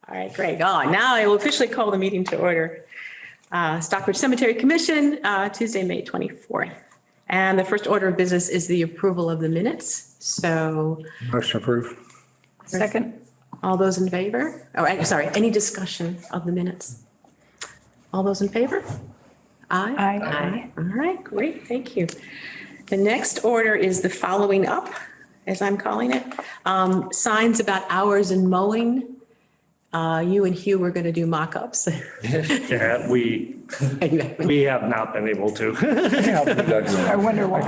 All right, great. Now I will officially call the meeting to order. Stockbridge Cemetery Commission, Tuesday, May 24th. And the first order of business is the approval of the minutes. So. Motion approved. Second. All those in favor? Oh, sorry, any discussion of the minutes? All those in favor? Aye. Aye. All right, great, thank you. The next order is the following up, as I'm calling it. Signs about hours and mowing. You and Hugh were going to do mock-ups. Yeah, we have not been able to. I wonder why.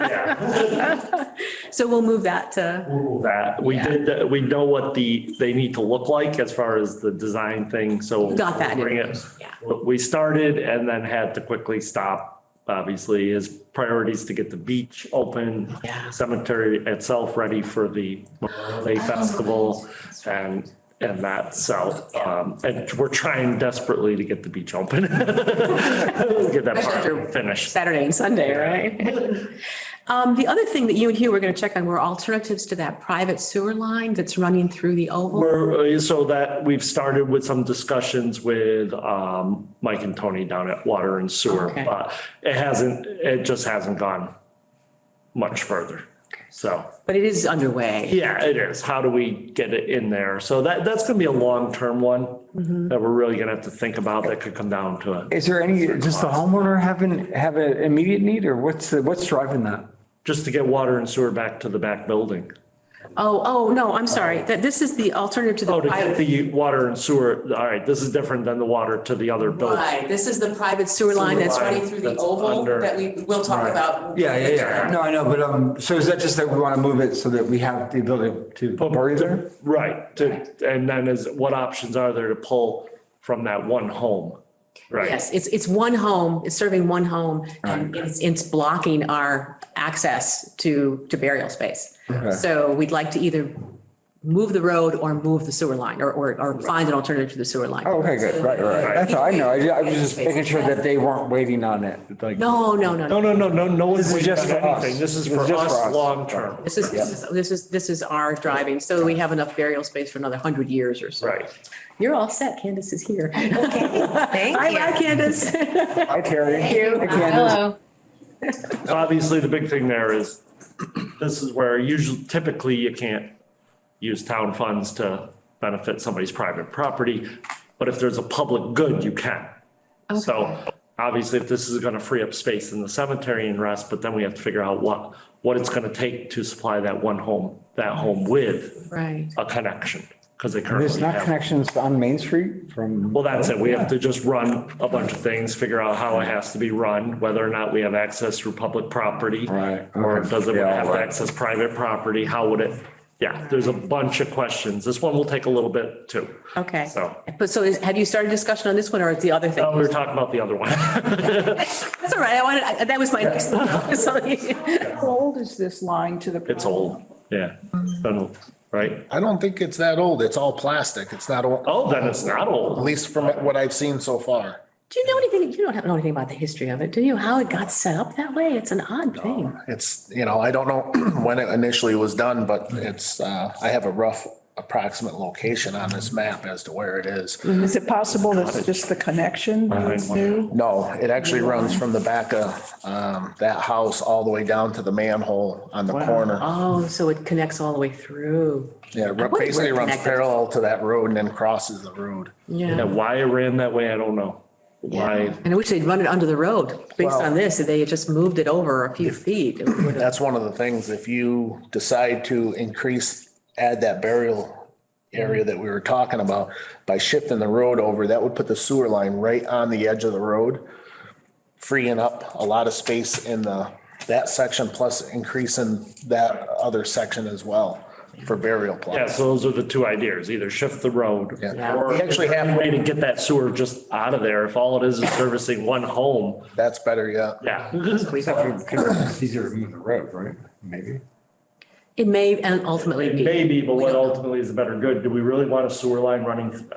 Yeah, So we'll move that to, that we did. We know what they need to look like as far as the design thing. So got that. Bring it. Yeah. We started and then had to quickly stop. Obviously, his priorities to get the beach open, Yeah. cemetery itself ready for the Memorial Day festival, and that. So, and we're trying desperately to get the beach open. Get that part finished. Saturday and Sunday, right? The other thing that you and Hugh were going to check on were alternatives to that private sewer line that's running through the oval. So that we've started with some discussions with Mike and Tony down at Water and Sewer, Okay. but it just hasn't gone much further. So, But it is underway. yeah, it is. How do we get it in there? So that's going to be a long-term one that we're really going to have to think about. That could come down to it. Is there any, does the homeowner have an immediate need, or what's driving that? Just to get water and sewer back to the back building. Oh, no, I'm sorry. That this is the alternative to the Oh, to get private. the water and sewer. All right, this is different than the water to the other building. Right, this is the private sewer line that's Sewer line running through the that's oval under- that we will talk about. Yeah. No, I know, but, so is that just that we want to move it so that we have the ability to bury there? Right, and then what options are there to pull from that one home? Right. Yes, it's one home, it's serving one home, and it's blocking our access to burial space. Okay. So we'd like to either move the road or move the sewer line, or find an alternative to the sewer line. Oh, okay, good, right. That's all I know. I was just making sure that they weren't waiting on it. Like, No. No one's This is waiting just on for us. anything. This is This for is just for us us. long-term. This is our driving, so we have enough burial space for another 100 years or so. Right. You're all set, Candace is here. Thank Hi, Candace. Hi, Terry. Thank you. Hi, Candace. Hello. Obviously, the big thing there is, this is where typically you can't use town funds to benefit somebody's private property, but if there's a public good, you can. So obviously, if this is going to free up space in the cemetery and rest, but then we have to figure out what it's going to take to supply that home with Right. a connection, because they There's currently not have. connections on Main Street from. Well, that's it. We have to just run a bunch of things, figure out how it has to be run, whether or not we have access through public property. Right, Or okay. does it Yeah, have to right. access private property? How would it? Yeah, there's a bunch of questions. This one will take a little bit too. Okay. So. But have you started discussion on this one or the other thing? We were talking about the other one. That's all right. That was my next one. How old is this line to the? It's old. Yeah. Right? I don't think it's that old. It's all plastic. It's not old, Oh, then it's not at old. least from what I've seen so far. Do you know anything? You don't know anything about the history of it, do you? How it got set up that way? It's an odd thing. It's, I don't know when it initially was done, but it's, I have a rough approximate location on this map as to where it is. Is it possible that just the connection is new? No, it actually runs from the back of that house all the way down to the manhole on the corner. Oh, so it connects all the way through. Yeah, wonder where basically it runs connected. parallel to that road and then crosses the road. Yeah, Yeah. why it ran that way, I don't know. Why? And I wish they'd run it under the road based Well- on this. If they had just moved it over a few feet. It would have- That's one of the things, if you decide to add that burial area that we were talking about, by shifting the road over, that would put the sewer line right on the edge of the road, freeing up a lot of space in that section, plus increasing that other section as well for burial Yeah, plots. so those are the two ideas, either shift the road. Yeah. Or We actually have- a way to get that sewer just out of there. If all it is servicing one home, That's better yet. yeah. It's easier to move the road, right? Maybe. It may and ultimately be. Maybe, but what ultimately is the better good? Do we really want a sewer line running?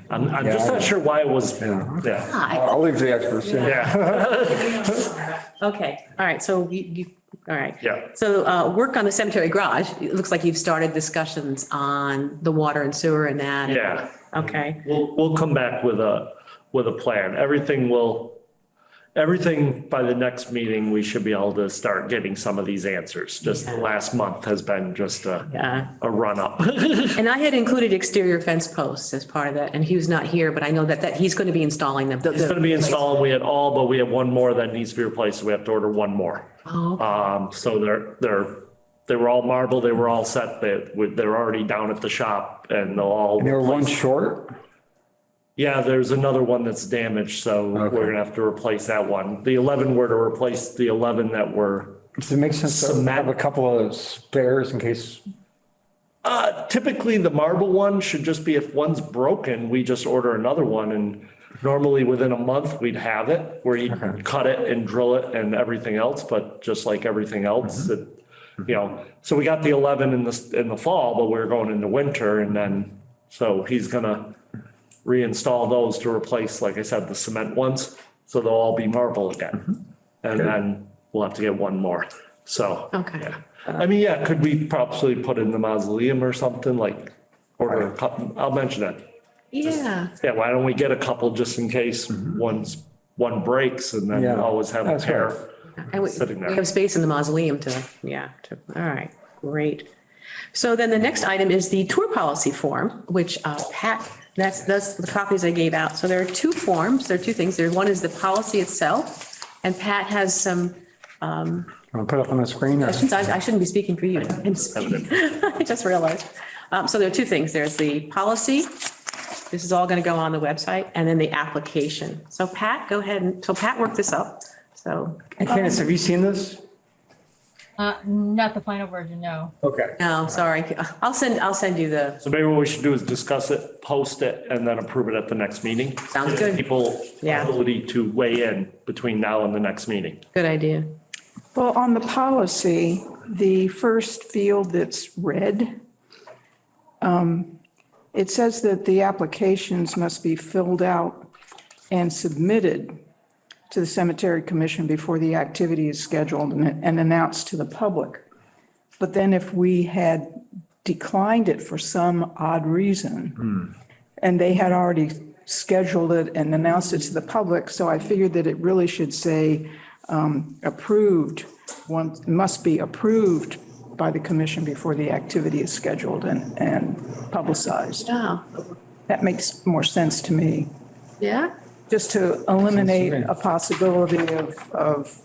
I'm just not sure why it was, yeah. I'll leave it to the experts. Yeah. Okay, all right, so you All right. Yeah. So work on the cemetery garage, it looks like you've started discussions on the water and sewer and that. Yeah. Okay. We'll come back with a plan. Everything by the next meeting, we should be able to start getting some of these answers. Just the last month has been just Yeah. a run up. And I had included exterior fence posts as part of that, and he was not here, but I know that he's going to be installing them. It's going to be installed. We had all, but we have one more that needs to be replaced. So we have to order one more. Oh, So they were all marble. They were all set. They're already down at the shop and they'll all. And they were one short? Yeah, there's another one that's damaged, so we're gonna have to replace that one. The 11 were to replace the 11 that were. Does it make sense to Cement. have a couple of spares in case? Typically, the marble one should just be if one's broken, we just order another one. And normally within a month, we'd have it where you cut it and drill it and everything else. But just like everything else, so we got the 11 in the fall, but we're going into winter. And then, so he's gonna reinstall those to replace, like I said, the cement ones. So they'll all be marble again. And then we'll have to get one more. So. okay. Yeah. I mean, yeah, could we probably put in the mausoleum or something like, order a couple, I'll mention it. Yeah. Yeah, why don't we get a couple just in case one breaks and then Yeah, always have a that's pair And we sitting we there. have space in the mausoleum all right, great. So then the next item is the tour policy form, which Pat, that's the copies I gave out. So there are two forms, there are two things. One is the policy itself, and Pat has some Want to put up on the screen or? questions. I shouldn't be speaking for you. I'm speaking. I just realized. So there are two things. There's the policy. This is all going to go on the website, and then the application. So Pat, go ahead so Pat worked this up. So, And Candace, have you seen this? Not the final version, no. Okay. no, sorry. I'll send you the, So maybe what we should do is discuss it, post it, and then approve it at the next meeting. Sounds good. People Yeah. ability to weigh in between now and the next meeting. good idea. Well, on the policy, the first field that's red, it says that the applications must be filled out and submitted to the Cemetery Commission before the activity is scheduled and announced to the public. But then if we had declined it for some odd reason, and they had already scheduled it and announced it to the public, so I figured that it really should say approved, one must be approved by the commission before the activity is scheduled and publicized. Oh, That makes more sense to me, yeah? just to eliminate a possibility of,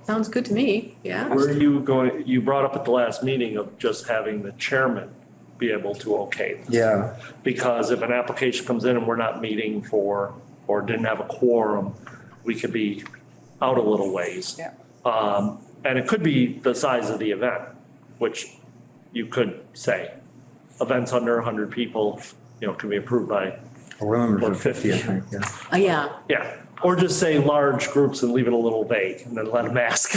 Sounds good to me. Yeah. Where are you going, you brought up at the last meeting of just having the chairman be able to okay this. Yeah. Because if an application comes in and we're not meeting or didn't have a quorum, we could be out a little ways. yeah. And it could be the size of the event, which you could say, events under 100 people, can be approved by, We're limited to 50, I think, yeah. Yeah. yeah. Or just say large groups and leave it a little vague and then let them ask.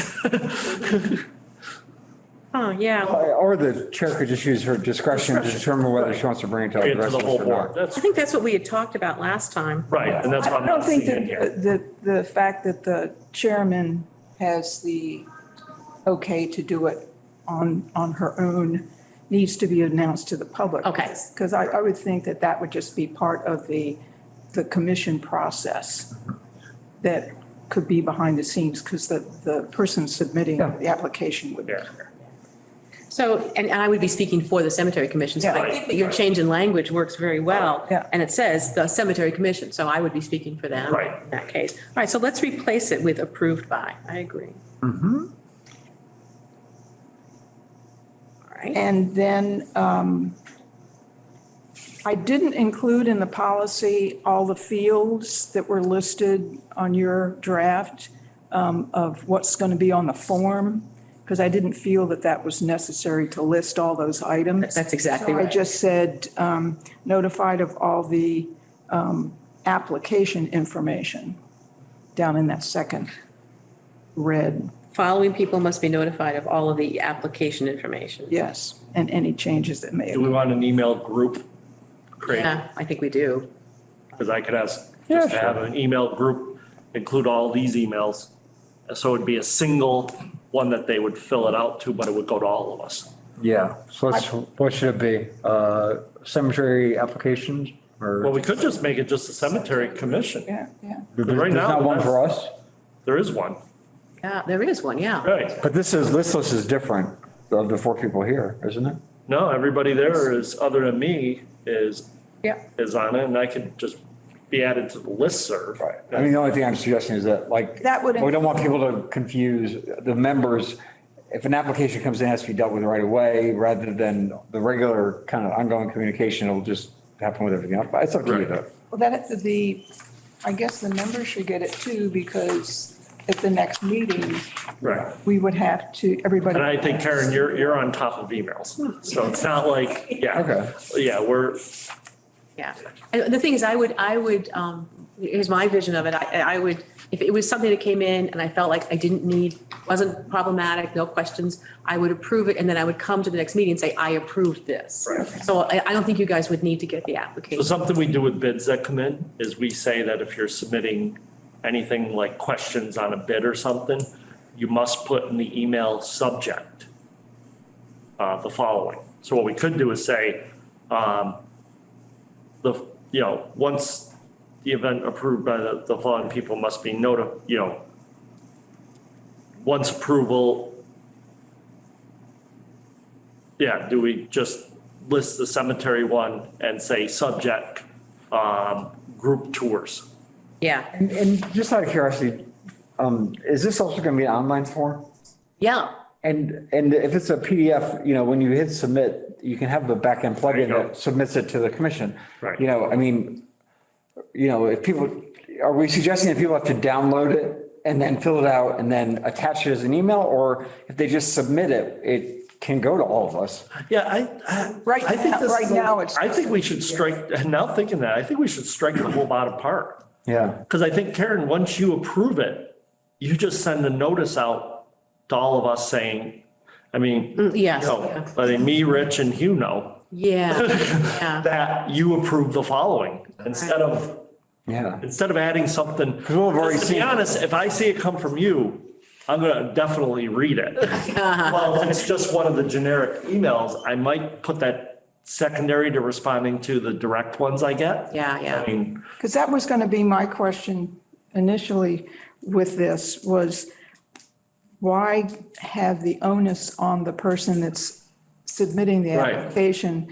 Oh, yeah. Or the chair could just use her discretion to determine whether she wants to bring it to Bring the it to rest the of us whole or board. not. That's I think that's what we had talked about last time. right. And that's what I I'm don't not think seeing in here. that the fact that the chairman has the okay to do it on her own needs to be announced to the public. Okay. Because I would think that that would just be part of the commission process that could be behind the scenes because the person submitting the application would. Yeah. So, and I would be speaking for the cemetery commission. So I Yeah. think that your change in language works very well. Yeah. And it says the cemetery commission, so I would be speaking for them. Right. In that case. All right, so let's replace it with approved by. I agree. All right. And then I didn't include in the policy all the fields that were listed on your draft of what's going to be on the form, because I didn't feel that that was necessary to list all those items. That's exactly So I right. just said notified of all the application information down in that second red. Following people must be notified of all of the application information. Yes, and any changes that may. Do we want an email group created? Yeah, I think we do. Because I could ask, Yeah, just to have an email group, include all these emails, So it'd be a single one that they would fill it out to, but it would go to all of us. Yeah, so what should it be? Cemetery applications Well, or? we could just make it just a cemetery commission. Yeah, yeah. There's right now, not one that's- for us? There is one, Yeah, there is one, yeah. right? But this list is different of the 4 people here, isn't it? No, everybody there is, other than me, is Yeah. on it, and I could just be added to the listserv. Right. I mean, the only thing I'm suggesting is that like, That would- we don't want people to confuse the members. If an application comes in, it has to be dealt with right away rather than the regular kind of ongoing communication. It'll just happen with everything else. But it's up to you though. Well, I guess the members should get it too, because at the next meeting, Right. we would have to, everybody. And I think Karen, you're on top of emails, so it's not like, yeah. Okay. Yeah, Yeah. And the thing is, here's my vision of it. I would, if it was something that came in and I felt like I wasn't problematic, no questions, I would approve it. And then I would come to the next meeting and say, I approved this. Right. So I don't think you guys would need to get the so application. something we do with bids that come in is we say that if you're submitting anything like questions on a bid or something, you must put in the email subject the following. So what we could do is say, once the event approved by the following people must be once approval. Yeah, do we just list the cemetery one and say subject, group tours? Yeah. And just out of curiosity, is this also going to be an online form? Yeah. And if it's a PDF, when you hit submit, you can have the backend There you plugin go. that submits it to the commission. Right. I mean, if people, are we suggesting that people have to download it and then fill it out and then attach it as an email? Or if they just submit it, it can go to all of us? Yeah, Right I think now- this- right now it's- I think we should strike, and now thinking that, I think we should strike the whole bottom part. Yeah. Because I think, Karen, once you approve it, you just send a notice out to all of us saying, Yes. letting me, Rich, and Hugh know Yeah. Yeah. that you approve the following, instead of adding something. we'll have already To be seen it. honest, if I see it come from you, I'm gonna definitely read it. Well, if it's just one of the generic emails, I might put that secondary to responding to the direct ones I get. Yeah. I mean, Because that was going to be my question initially with this was, why have the onus on the person that's submitting the Right. application?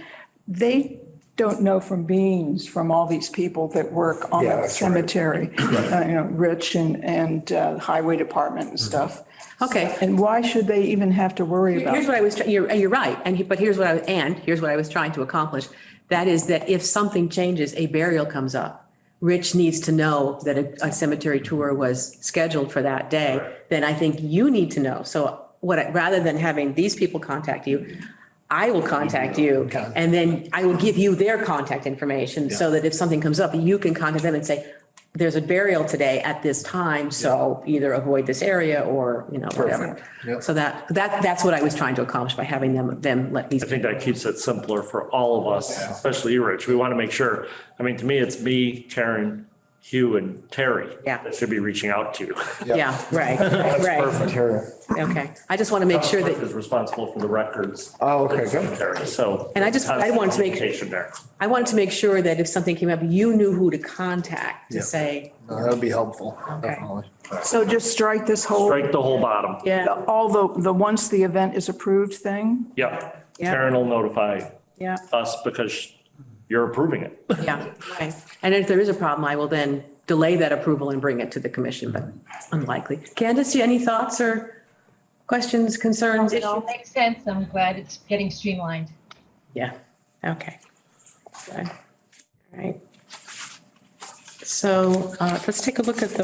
They don't know from beans from all these people that work on Yeah, the that's right. cemetery, Rich and Highway Department and stuff. Okay. And why should they even have to worry about Here's it? what I was, you're right. But here's what I was trying to accomplish. That is that if something changes, a burial comes up, Rich needs to know that a cemetery tour was scheduled for that day, then I think you need to know. So rather than having these people contact you, I will contact you and then I will give you their contact information so that if something comes up, you can contact them and say, there's a burial today at this time, so either avoid this area or, whatever. Yep. So that's what I was trying to accomplish by having them let these. I think that keeps it simpler for all of us, especially you, Rich. We want to make sure, to me, it's me, Karen, Hugh, and Terry. Yeah. That should be reaching out to. Yeah, right. Okay. I just want to make sure that, Is responsible for the records. Oh, okay, good. Cemetery, so. And I wanted to make- Communication there. I wanted to make sure that if something came up, you knew who to contact to say, No, that would be helpful, Okay. definitely. So just strike this whole, Strike the whole bottom. yeah, all the once the event is approved thing? Yep. Yeah. Karen will notify yeah, us because you're approving it. yeah, right. And if there is a problem, I will then delay that approval and bring it to the commission, but unlikely. Candace, do you have any thoughts or questions, concerns? It all makes sense. I'm glad it's getting streamlined. Yeah, okay. Good. All right. So let's take a look at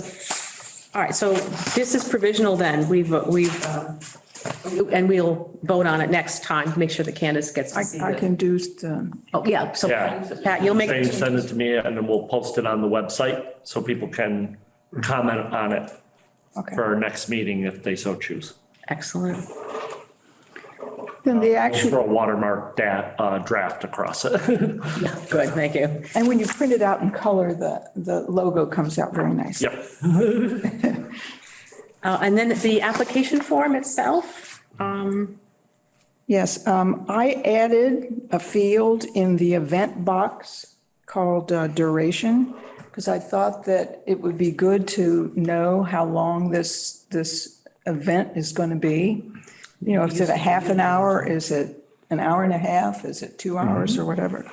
all right, so this is provisional then. And we'll vote on it next time to make sure that Candace gets to see I it. can do, Oh, yeah, so Yeah. Pat, you'll make. Send it to me and then we'll post it on the website so people can comment on it okay. for our next meeting if they so choose. Excellent. Then the We'll actual, throw a watermark draft across it. Yeah, good, thank you. and when you print it out in color, the logo comes out very nice. Yep. And then the application form itself, Yes, I added a field in the event box called duration, because I thought that it would be good to know how long this event is going to be. You know, is it a half an hour? Is it an hour and a half? Is it 2 hours or whatever?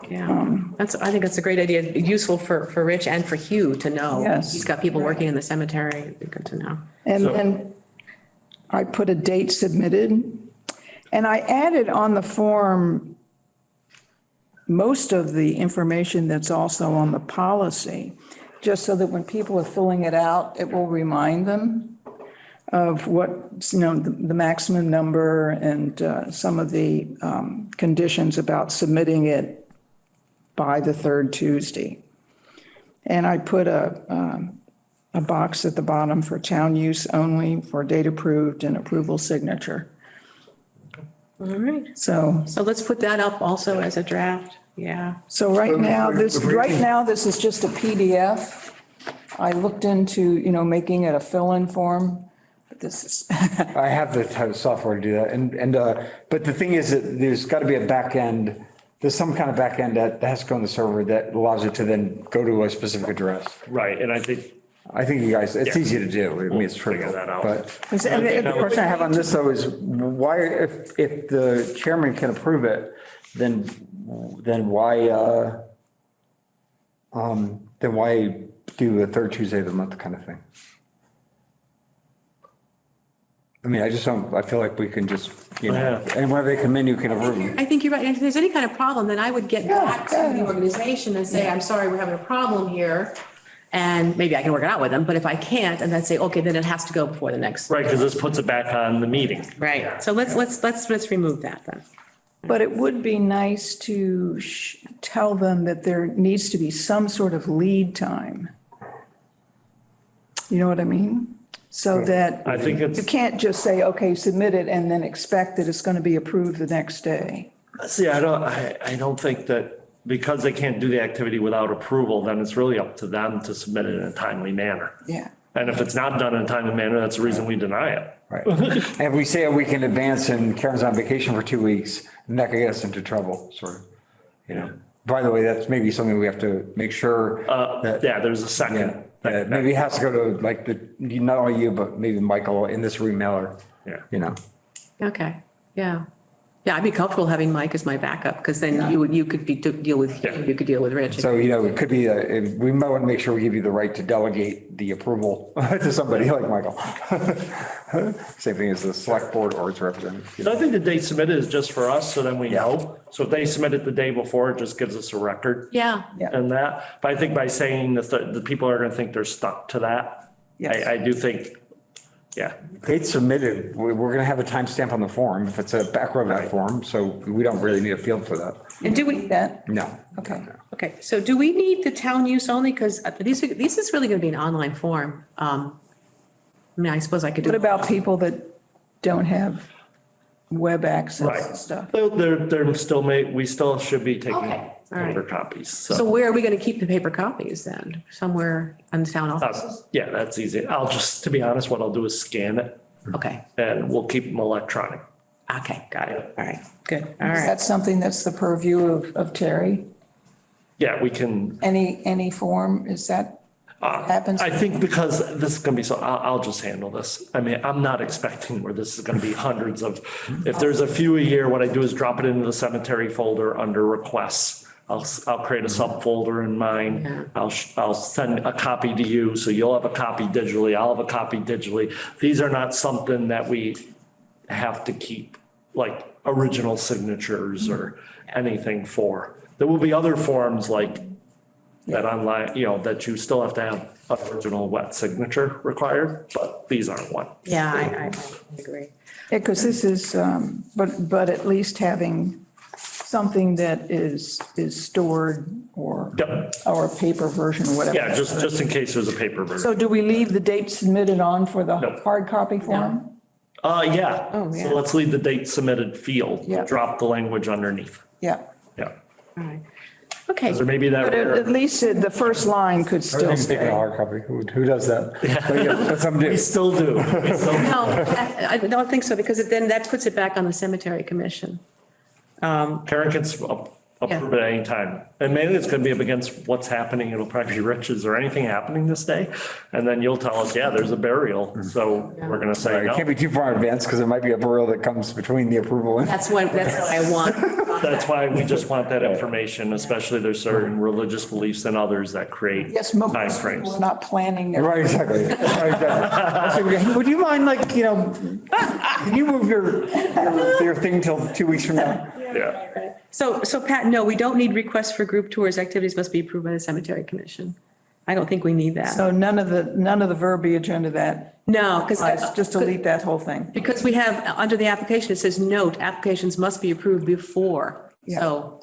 yeah, I think that's a great idea, useful for Rich and for Hugh to know. Yes. He's got people working in the cemetery, it'd be good to know. And So- then I put a date submitted. And I added on the form most of the information that's also on the policy, just so that when people are filling it out, it will remind them of what, you know, the maximum number and some of the conditions about submitting it by the third Tuesday. And I put a box at the bottom for town use only for date approved and approval signature. All right, So, so let's put that up also as a draft, yeah. so right now, this is just a PDF. I looked into, you know, making it a fill-in form, but this is, I have the type of software to do that. But the thing is that there's got to be a back end. There's some kind of back end that has to go on the server that allows it to then go to a specific address. Right, and I think you guys, it's easy to do. I mean, it's We'll figure trivial, that out. but the question I have on this though is why, if the chairman can approve it, then why do the third Tuesday of the month kind of thing? I mean, I feel like we can just, you know, Yeah. and whenever they come in, you can approve them. I think you're right. If there's any kind of problem, then I would get back to the organization and say, I'm sorry, we're having a problem here. And maybe I can work it out with them, but if I can't, and then say, okay, then it has to go before the next. right, because this puts it back on the meeting. Right. So let's remove that then. but it would be nice to tell them that there needs to be some sort of lead time. You know what I mean? So that I think it's. you can't just say, okay, submit it and then expect that it's going to be approved the next day. See, I don't think that because they can't do the activity without approval, then it's really up to them to submit it in a timely manner. Yeah. And if it's not done in a timely manner, that's the reason we deny it. Right. And if we say a week in advance and Karen's on vacation for 2 weeks, then that could get us into trouble, sort of, you know. By the way, that's maybe something we have to make sure that. Yeah, there's a second. Maybe it has to go to like not only you, but maybe Michael in this remailer. Yeah. You know. Okay. Yeah. Yeah, I'd be comfortable having Mike as my backup because then you could deal with, you could deal with Rich. So, you know, it could be, we might want to make sure we give you the right to delegate the approval to somebody like Michael. Same thing as the select board or its representative. So I think the date submitted is just for us, so then we know. So if they submit it the day before, it just gives us a record. Yeah. And that, but I think by saying that the people are gonna think they're stuck to that. Yes. I do think, yeah. Date submitted, we're going to have a timestamp on the form if it's a back row that form, so we don't really need a field for that. And do we, That, No. okay. okay, so do we need the town use only? Because this is really going to be an online form. I mean, I suppose I could do. What about people that don't have web access and Right. stuff? They're still we still should be taking Okay, all right. paper copies, So so. where are we going to keep the paper copies then? Somewhere in the town offices? Yeah, that's easy. I'll just, to be honest, what I'll do is scan it Okay, and we'll keep them electronic. okay, got it. All right, good, all Is right. that something that's the purview of Terry? Yeah, we can, Any form, is that happens? I think because this is gonna be so, I'll just handle this. I mean, I'm not expecting where this is gonna be hundreds of, if there's a few a year, what I do is drop it into the cemetery folder under requests. I'll create a subfolder in mine. I'll send a copy to you, so you'll have a copy digitally, I'll have a copy digitally. These are not something that we have to keep, like original signatures or anything for. There will be other forms like that online, you know, that you still have to have an original wet signature required, but these aren't one. Yeah, I agree. Yeah, because this is, but at least having something that is stored or Yep. a paper version or whatever. Yeah, just in case there's a paper version. So do we leave the date submitted on for the No. hard copy form? Yeah. Oh, yeah. So let's leave the date submitted field. Yeah. Drop the language underneath. Yeah. Yeah. All right. Okay. Because there may be that. But at least the first line could still Everything's taken a stay. hard copy. Who does that? But yeah, that's some do. We still do. We still do. No, I don't think so, because then that puts it back on the cemetery commission. Karen can approve at any time. And mainly it's going to be up against what's happening. It'll probably be riches or anything happening this day. And then you'll tell us, yeah, there's a burial. So we're going to say It can't no. be too far in advance because it might be a burial that comes between the approval and. That's what I want. That's why we just want that information, especially there's certain religious beliefs and others that create Yes, most timeframes. people are not planning their. Right, exactly. Right, exactly. I was thinking, would you mind can you move your thing till 2 weeks from now? Yeah. So Pat, no, we don't need requests for group tours. Activities must be approved by the cemetery commission. I don't think we need that. So none of the verbiage under that, No, because just delete that whole thing. because we have, under the application, it says, note, applications must be approved before. So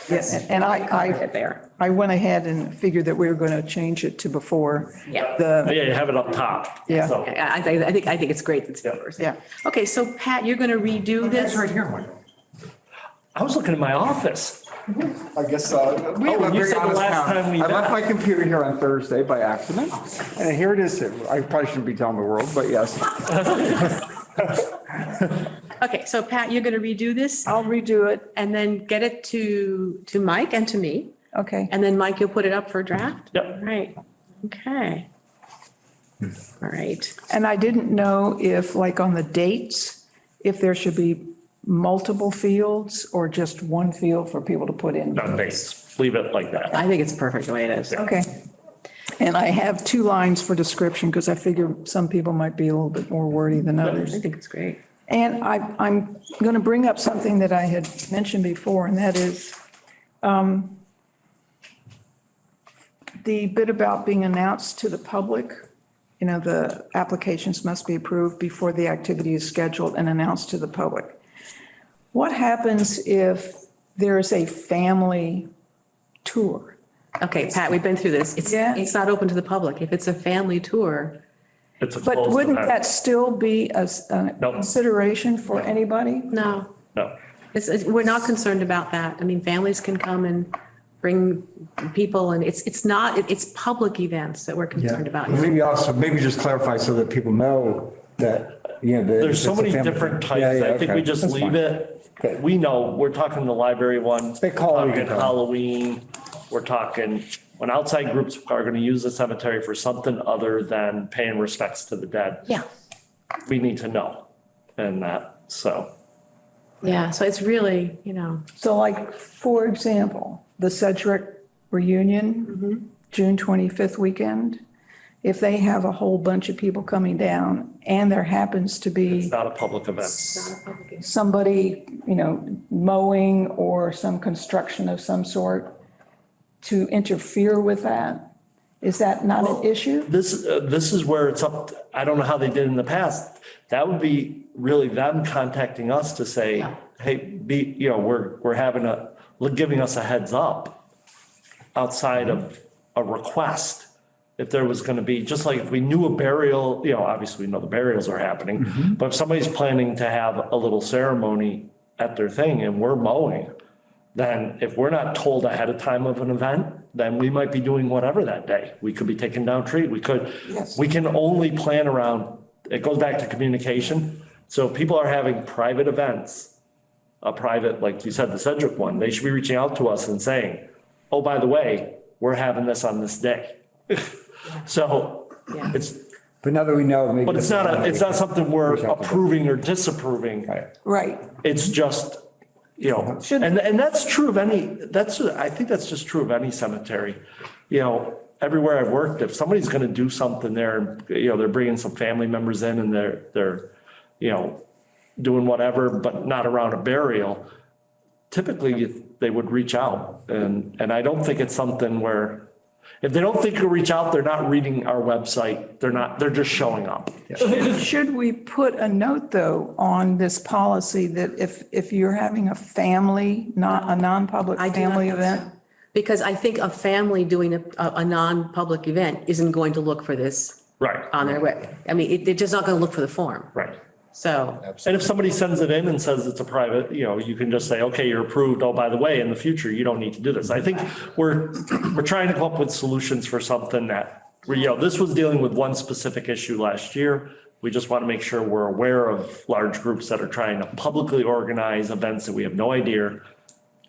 Yes, and I went ahead and figured that we were going to change it to before. Yeah. The, Yeah, you have it up top. Yeah. So, I think it's great that's the first. yeah. Okay, so Pat, you're going to redo this? here, Mike. I was looking at my office. I guess, Oh, you said the last time we I left met. my computer here on Thursday by accident, and here it is. I probably shouldn't be telling the world, but yes. Okay, so Pat, you're going to redo this I'll redo it. and then get it to Mike and to me. Okay. And then Mike, you'll put it up for a draft? Yep. Right, okay. All right. And I didn't know if, like, on the dates, if there should be multiple fields or just one field for people to put in. Not base. Leave it like that. I think it's perfect the way it is. Okay. And I have 2 lines for description because I figure some people might be a little bit more wordy than I others. think it's great. And I'm going to bring up something that I had mentioned before, and that is the bit about being announced to the public. The applications must be approved before the activity is scheduled and announced to the public. What happens if there is a family tour? Okay, Pat, we've been through this. Yeah. It's not open to the public. If it's a family tour, It's a But closed wouldn't event. that still be a Nope. consideration for anybody? no. No. We're not concerned about that. I mean, families can come and bring people and it's public events that we're concerned about. Maybe just clarify so that people know that, There's so it's a many family different thing. types. Yeah, I think okay. we just That's leave fine. it. Okay. We know, we're talking the library one. They call it, We're you can talking tell. Halloween. We're talking, when outside groups are going to use the cemetery for something other than paying respects to the dead, Yeah, we need to know. And that, so. yeah. So it's really, So like, for example, the Sedgwick reunion, June 25th weekend, if they have a whole bunch of people coming down and there happens to It's be not a public event. somebody, mowing or some construction of some sort to interfere with that, is that not an issue? This is where it's up, I don't know how they did in the past. That would be really them contacting us to say, Yeah. hey, we're giving us a heads up outside of a request. If there was going to be, just like if we knew a burial, obviously we know the burials are happening, but if somebody's planning to have a little ceremony at their thing and we're mowing, then if we're not told ahead of time of an event, then we might be doing whatever that day. We could be taking down trees. Yes. We can only plan around, it goes back to communication. So if people are having private events, a private, like you said, the Sedgwick one, they should be reaching out to us and saying, oh, by the way, we're having this on this day. So Yeah. But now that we know, maybe. but it's not something we're approving or disapproving. Right. It's just, Should- and that's true of I think that's just true of any cemetery. Everywhere I've worked, if somebody's going to do something there, they're bringing some family members in and they're, doing whatever, but not around a burial, typically they would reach out. And I don't think it's something where, if they don't think you'll reach out, they're not reading our website. They're just showing up. Should we put a note, though, on this policy that if you're having a family, not a non-public I do not family think so. event? Because I think a family doing a non-public event isn't going to look for this Right, on their web. I mean, they're just not going to look for the form. right. So, And if somebody sends it in and says it's a private, you can just say, okay, you're approved. Oh, by the way, in the future, you don't need to do this. I think we're trying to come up with solutions for something that, this was dealing with one specific issue last year. We just want to make sure we're aware of large groups that are trying to publicly organize events that we have no idea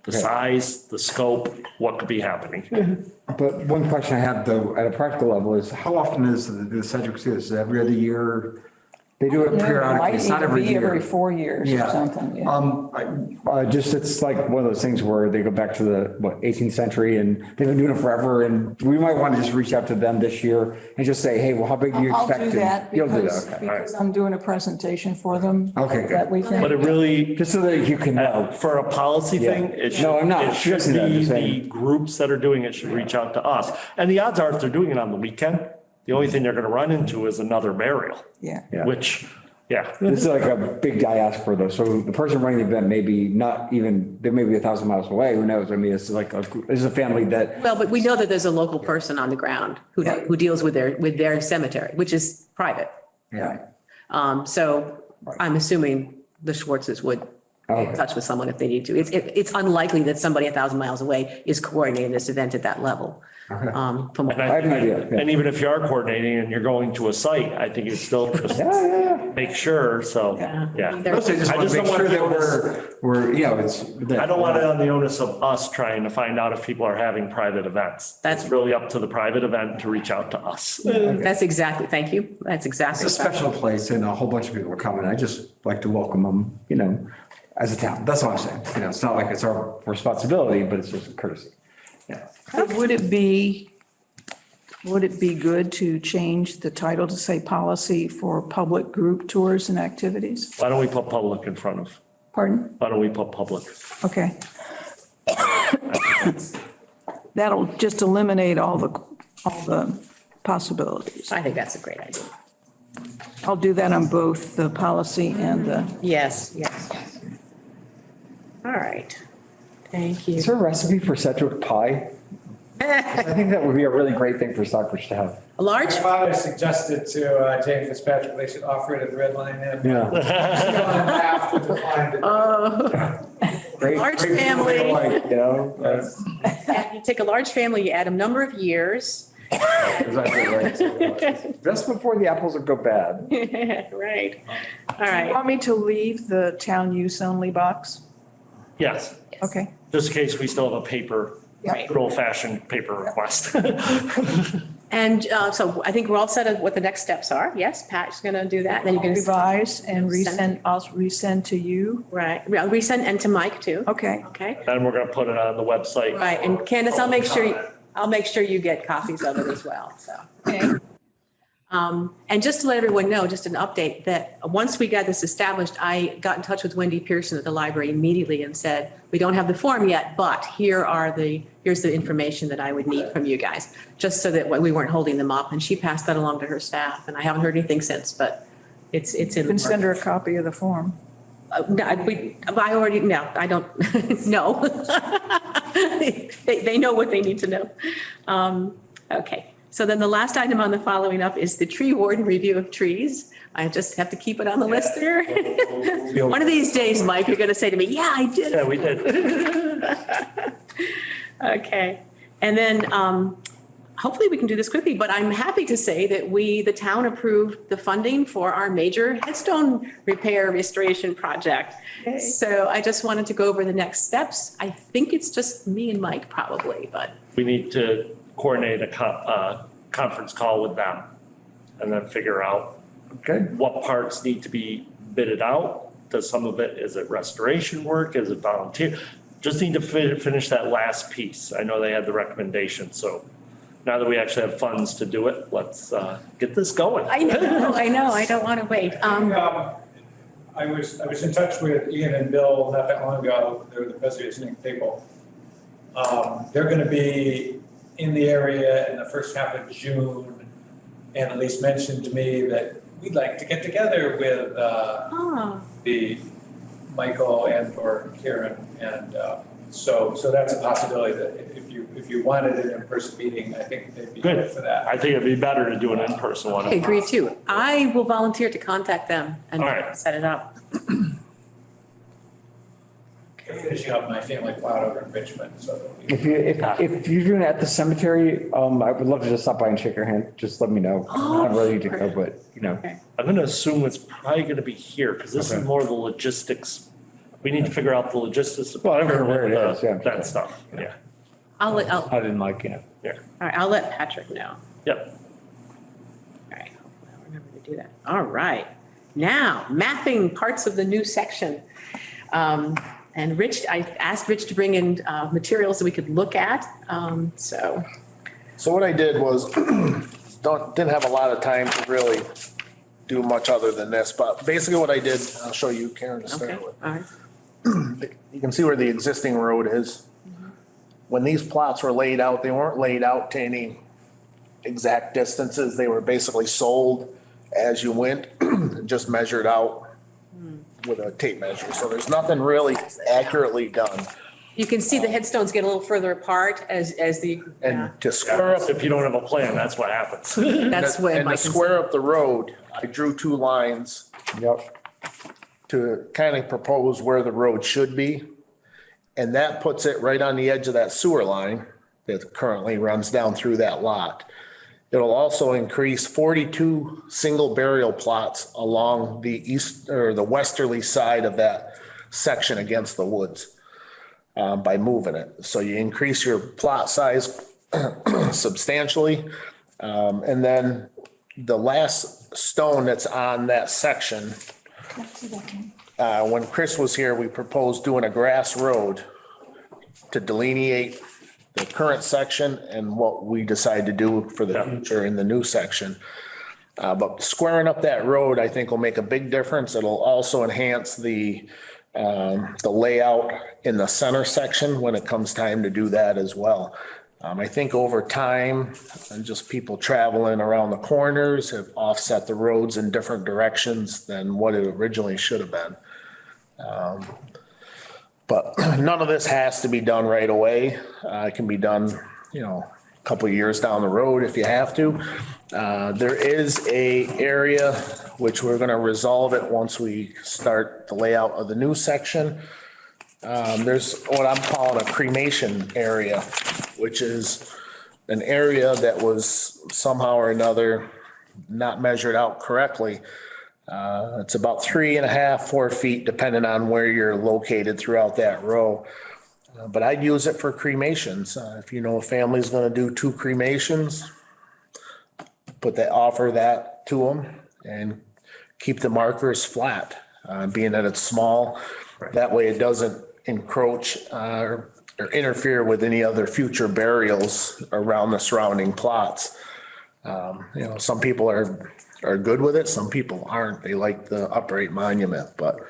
the size, the scope, what could be happening. But one question I have though, at a practical level is how often is the Sedgwick do this? Every other year? They do it periodically. It's not every year. Every 4 years or something, yeah. Just, it's like one of those things where they go back to the, 18th century and they've been doing it forever. And we might want to just reach out to them this year and just say, hey, well, how big do you expect? I'll do that You'll do that, okay. because I'm doing a presentation for them. Okay, good. That weekend. But it really, Just so that you can know. for a policy thing, it should, No, I'm not it should suggesting that, I'm be just the saying. groups that are doing it should reach out to us. And the odds are if they're doing it on the weekend, the only thing they're going to run into is another burial, Yeah. which, This is like a big diaspora though. So the person running the event may be not even, they may be 1,000 miles away. Who knows? I mean, it's like, this is a family that, well, but we know that there's a local person on the ground who deals with their cemetery, which is private. yeah. So I'm assuming the Schwartzes would get in touch with someone if they need to. It's unlikely that somebody 1,000 miles away is coordinating this event at that level. From what I have an idea. Yeah. and even if you are coordinating and you're going to a site, I think it's still just make sure. So, yeah. Mostly just want to make sure that we're, it's. I don't want it on the onus of us trying to find out if people are having private events. That's- It's really up to the private event to reach out to us. That's exactly, thank you. That's exactly. It's a special place and a whole bunch of people are coming. I just like to welcome them, as a town. That's all I'm saying. It's not like it's our responsibility, but it's just a courtesy. Yeah. Would it be good to change the title to say policy for public group tours and activities? Why don't we put public in front of, Pardon? why don't we put public? Okay. That'll just eliminate all the possibilities. I think that's a great idea. I'll do that on both the policy and the, Yes. All right. Thank you. Is there a recipe for Sedgwick pie? I think that would be a really great thing for Stockbridge to have. A large, My father suggested to Jane Fitzpatrick, they should offer it at the Red Line Inn. Yeah. Great, Large great family. people like, you take a large family, you add a number of years. Exactly right. Just before the apples would go bad. Right. All you right. want me to leave the town use only box? Yes, Okay. just in case we still have a paper, Right. good old fashioned paper request. And so I think we're all set of what the next steps are. Yes, Pat's going to do that. Then you're going to, Revise and resend, I'll resend to you. right. I'll resend and to Mike too. Okay. Okay. Then we're gonna put it on the website. Right. And Candace, I'll make sure you get copies of it as well. So. Okay. And just to let everyone know, just an update, that once we got this established, I got in touch with Wendy Pearson at the library immediately and said, we don't have the form yet, but here's the information that I would need from you guys, just so that we weren't holding them up. And she passed that along to her staff, and I haven't heard anything since, but it's in. You can send her a copy of the form. No, I already, no, I don't, no. They know what they need to know. Okay. So then the last item on the following up is the tree warden review of trees. I just have to keep it on the list there. One of these days, Mike, you're going to say to me, yeah, I did. Yeah, we did. Okay. And then hopefully we can do this quickly, but I'm happy to say that the town approved the funding for our major headstone repair restoration project. Okay. So I just wanted to go over the next steps. I think it's just me and Mike probably, but We need to coordinate a conference call with them and then figure out Okay. what parts need to be bidded out. Does some of it, is it restoration work? Is it volunteer? Just need to finish that last piece. I know they had the recommendation, so now that we actually have funds to do it, let's get this going. I know, I don't want to wait. I was in touch with Ian and Bill not that long ago. They're the president people. They're going to be in the area in the first half of June, and at least mentioned to me that we'd like to get together with the Michael and or Karen, and so that's a possibility that if if you wanted an in-person meeting, I think they'd be good Good. for that. I think it'd be better to do an in-person one. I agree too. I will volunteer to contact them and All right. set it up. I'm finishing up my family plot over in Richmond, so. If you're doing it at the cemetery, I would love to just stop by and shake your hand. Just let me know. I'm not ready to go, but you know. Okay. I'm gonna assume it's probably gonna be here, because this is Okay. more the logistics. We need to figure out the logistics. Well, I don't know where it is, yeah. That stuff, yeah, I'll, all I didn't like it. yeah, right, I'll let Patrick know. yep. All right, I'll remember to do that. All right. Now, mapping parts of the new section. And Rich, I asked Rich to bring in materials that we could look at. So, So what I did was, didn't have a lot of time to really do much other than this, but basically what I did, I'll show you, Karen, to okay, start with. all right. You can see where the existing road is. When these plots were laid out, they weren't laid out to any exact distances. They were basically sold as you went, just measured out with a tape measure. So there's nothing really accurately done. You can see the headstones get a little further apart as the, yeah, And to square up, If you don't have a plan, that's what happens. that's what and my to square up the road, I drew 2 lines Yep. to kind of propose where the road should be. And that puts it right on the edge of that sewer line that currently runs down through that lot. It'll also increase 42 single burial plots along the east or the westerly side of that section against the woods by moving it. So you increase your plot size substantially. And then the last stone that's on that section, when Chris was here, we proposed doing a grass road to delineate the current section and what we decide to do for the future in the new section. But squaring up that road, I think will make a big difference. It'll also enhance the layout in the center section when it comes time to do that as well. I think over time, and just people traveling around the corners have offset the roads in different directions than what it originally should have been. But none of this has to be done right away. It can be done, a couple of years down the road if you have to. There is a area which we're gonna resolve it once we start the layout of the new section. There's what I'm calling a cremation area, which is an area that was somehow or another not measured out correctly. It's about 3.5, 4 feet, depending on where you're located throughout that row. But I'd use it for cremations. If you know a family's gonna do 2 cremations, offer that to them and keep the markers flat, being that it's small. That way it doesn't encroach, or interfere with any other future burials around the surrounding plots. Some people are good with it. Some people aren't. They like the upright monument, but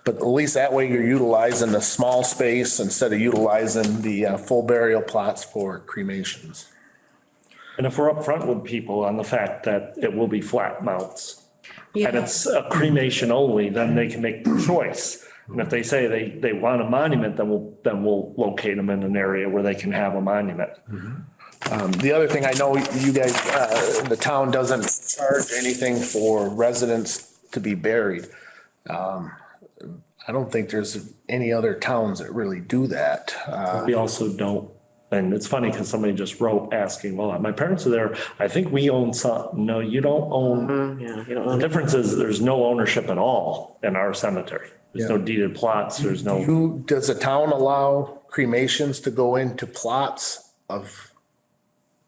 at least that way you're utilizing the small space instead of utilizing the full burial plots for cremations. And if we're upfront with people on the fact that it will be flat mounts and it's a cremation only, then they can make the choice. And if they say they want a monument, then we'll locate them in an area where they can have a monument. The other thing, I know you guys, the town doesn't charge anything for residents to be buried. I don't think there's any other towns that really do that. We also don't, and it's funny because somebody just wrote asking, well, my parents are there. I think we own some. No, you don't own. yeah, you don't The own it. difference is there's no ownership at all in our cemetery. There's no deeded plots. There's no. Does the town allow cremations to go into plots of,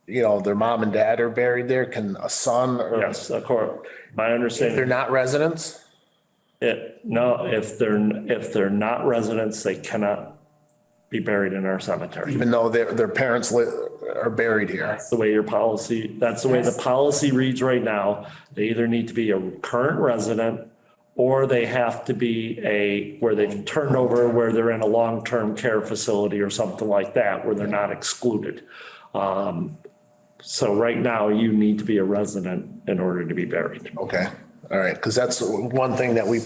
their mom and dad are buried there? Can a son or? Yes, of course. My They're understanding, not residents? if they're not residents, they cannot be buried in our cemetery. Even though their parents are buried here? That's the way that's the way the policy reads right now. They either need to be a current resident or they have to be where they've turned over, where they're in a long-term care facility or something like that, where they're not excluded. So right now you need to be a resident in order to be buried. Okay, all right, because that's one thing that we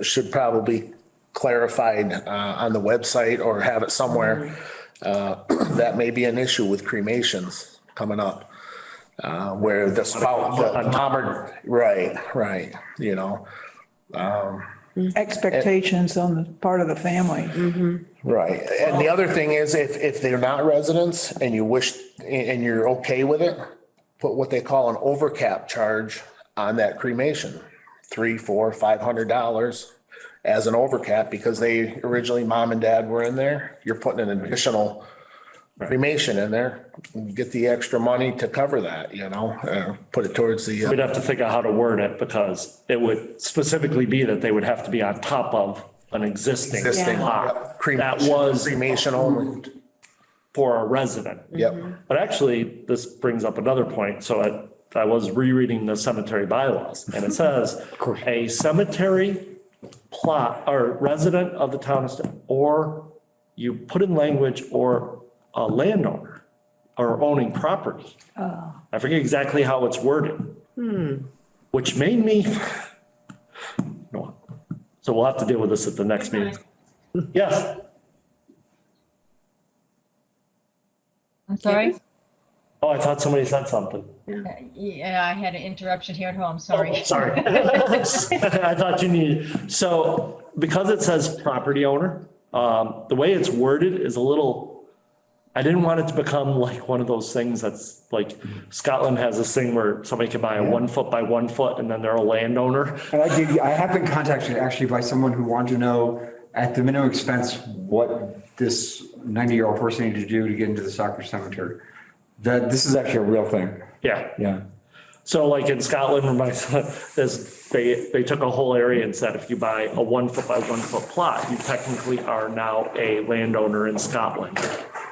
should probably clarified on the website or have it somewhere. That may be an issue with cremations coming up. Where the spouse, the mom, right, you know. Expectations on the part of the family. Right, and the other thing is if they're not residents and you wish, and you're okay with it, put what they call an overcap charge on that cremation. $300, $400, $500 as an overcap because they originally, mom and dad were in there. You're putting an additional cremation in there, get the extra money to cover that, you know, put it towards the. We'd have to figure out how to word it because it would specifically be that they would have to be on top of an existing lot that was Cremation only. for a resident. Yep. But actually, this brings up another point. So I was rereading the cemetery bylaws and it says a cemetery plot or resident of the town or you put in language or a landowner or owning property. I forget exactly how it's worded. Which made me, no. So we'll have to deal with this at the next meeting. Yes. I'm sorry? Oh, I thought somebody said something. Yeah, I had an interruption here at home, sorry. Sorry. I thought you needed, so because it says property owner, the way it's worded is a little, I didn't want it to become like one of those things that's like Scotland has this thing where somebody can buy a 1 foot by 1 foot and then they're a landowner. And I have been contacted actually by someone who wanted to know at the minimum expense what this 90-year-old person needed to do to get into the Stockbridge Cemetery. That this is actually a real thing. Yeah. Yeah. So like in Scotland, where my son, they took a whole area and said, if you buy a 1 foot by 1 foot plot, you technically are now a landowner in Scotland.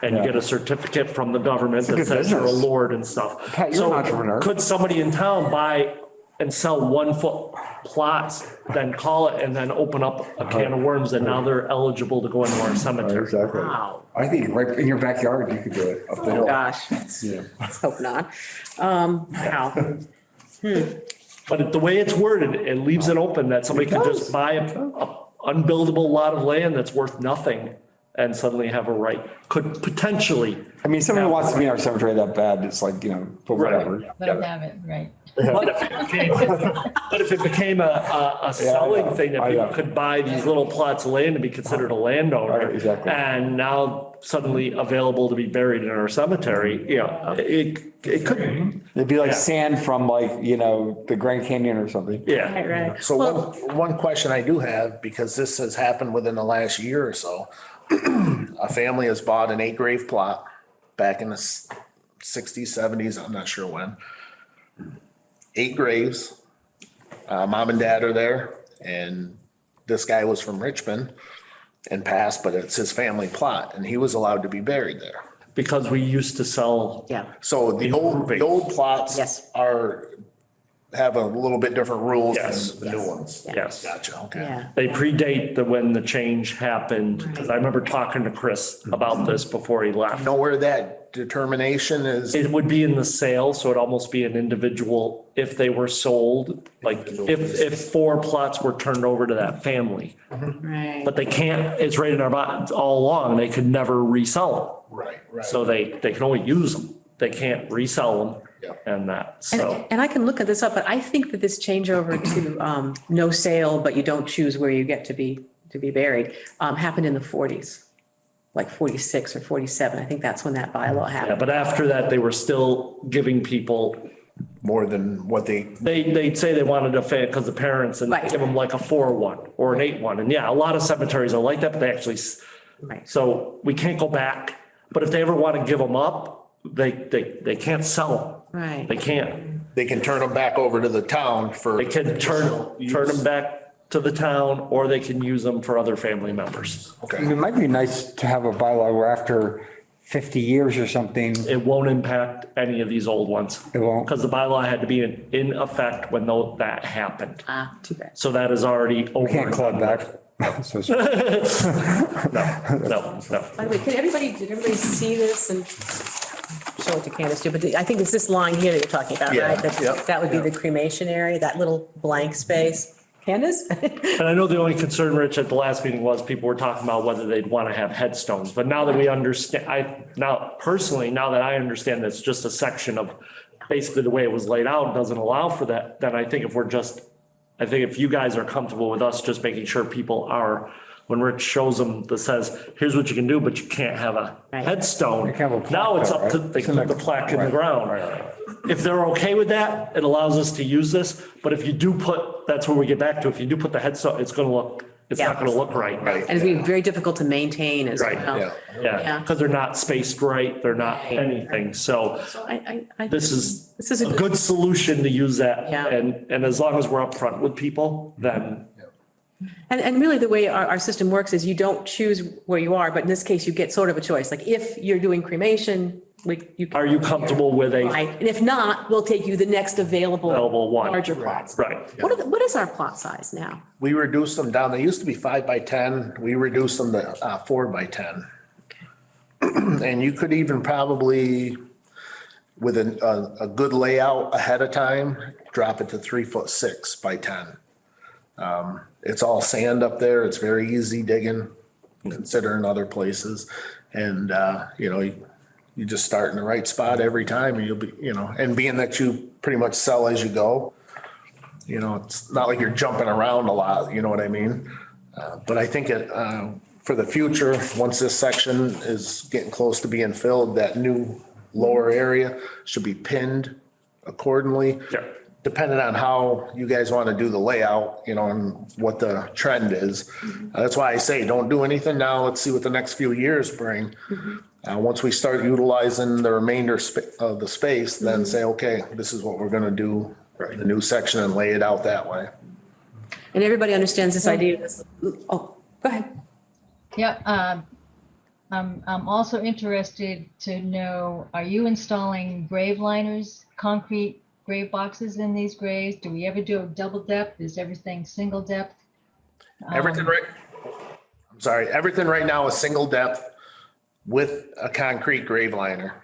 And you get a certificate from the government that says you're a lord and stuff. Pat, you're an entrepreneur. Could somebody in town buy and sell 1 foot plots, then call it and then open up a can of worms and now they're eligible to go into our cemetery? Exactly. Wow. I think right in your backyard, you could do it up the Oh, hill. gosh. Yeah. Let's hope not. Wow. But the way it's worded, it leaves it open that somebody could just buy a unbuildable lot of land that's worth nothing and suddenly have a right, could potentially. I mean, someone who wants to be in our cemetery that bad, it's like, you know, but whatever. Let them have it, right. But if it became a selling thing that I people know. could buy these little plots of land and be considered a landowner. Right, exactly. And now suddenly available to be buried in our cemetery, you know, it could, It'd be like Yeah. sand from like, you know, the Grand Canyon or something. yeah. Right. So Well, one question I do have, because this has happened within the last year or so, a family has bought an 8 grave plot back in the 60s, 70s, I'm not sure when. 8 graves, mom and dad are there, and this guy was from Richmond and passed, but it's his family plot, and he was allowed to be buried there. Because we used to sell. Yeah. So the old plots Yes. have a little bit different rules Yes. than the new ones. Yes. Gotcha, okay. Yeah. They predate when the change happened, because I remember talking to Chris about this before he left. Know where that determination is? It would be in the sale, so it'd almost be an individual, if they were sold, like if 4 plots were turned over to that family. Right. But they can't, it's right in our bylaws all along, they could never resell Right, them. right. So they can only use them, they can't resell them and that, so. And I can look at this up, but I think that this changeover to no sale, but you don't choose where you get to be buried, happened in the 40s, like 46 or 47. I think that's when that bylaw Yeah, happened. but after that, they were still giving people, More than what they'd say they wanted a fan because the parents and Right. give them like a 4-1 or an 8-1. And yeah, a lot of cemeteries are like that, but they actually, Right. so we can't go back. But if they ever want to give them up, they can't sell them. Right. They can't. they can turn them back over to the town for. They can turn them back to the town or they can use them for other family members. I mean, it might be nice to have a bylaw where after 50 years or something, It won't impact any of these old ones. It won't? Because the bylaw had to be in effect when that happened. Ah, too bad. So that is already over. can't claw it back. So it's- No. By the way, did everybody see this and show it to Candace too? But I think it's this line here that you're talking about, Yeah, right? yep, That would be the cremation area, that little blank space. Candace? And I know the only concern, Rich, at the last meeting was people were talking about whether they'd want to have headstones. But now that we understand, now that I understand that it's just a section of basically the way it was laid out doesn't allow for that, then I think I think if you guys are comfortable with us just making sure people are, when Rich shows them that says, here's what you can do, but you can't have a Right. headstone. You can't have a plaque Now it's though, up to, right? they It's can in put the plaque in the right, ground. right. If they're okay with that, it allows us to use this. But if you do put, that's where we get back to, if you do put the headstone, it's not gonna look right. And it's going to be very difficult to maintain as Right, well. Yeah. Yeah, Yeah. because they're not spaced right, they're not anything. So So I. this is a a good solution to use that. Yeah. And as long as we're upfront with people, then And really the way our system works is you don't choose where you are, but in this case, you get sort of a choice. Like if you're doing cremation, you. are you comfortable with a Right, and if not, we'll take you the next available. Available one. Larger plots. right? What is our plot size now? We reduced them down. They used to be 5x10. We reduced them to 4x10. And you could even probably, with a good layout ahead of time, drop it to 3'6" by 10. It's all sand up there. It's very easy digging, considering other places. And, you just start in the right spot every time and you'll be, and being that you pretty much sell as you go, it's not like you're jumping around a lot, you know what I mean? But I think for the future, once this section is getting close to being filled, that new lower area should be pinned accordingly. Yeah. Depending on how you guys want to do the layout, and what the trend is. That's why I say, don't do anything now. Let's see what the next few years bring. Once we start utilizing the remainder of the space, then say, okay, this is what we're going to do, the new section, and lay it out that way. And everybody understands this idea of this, go ahead. Yeah, I'm also interested to know, are you installing grave liners, concrete grave boxes in these graves? Do we ever do a double depth? Is everything single depth? Everything right now is single depth with a concrete grave liner.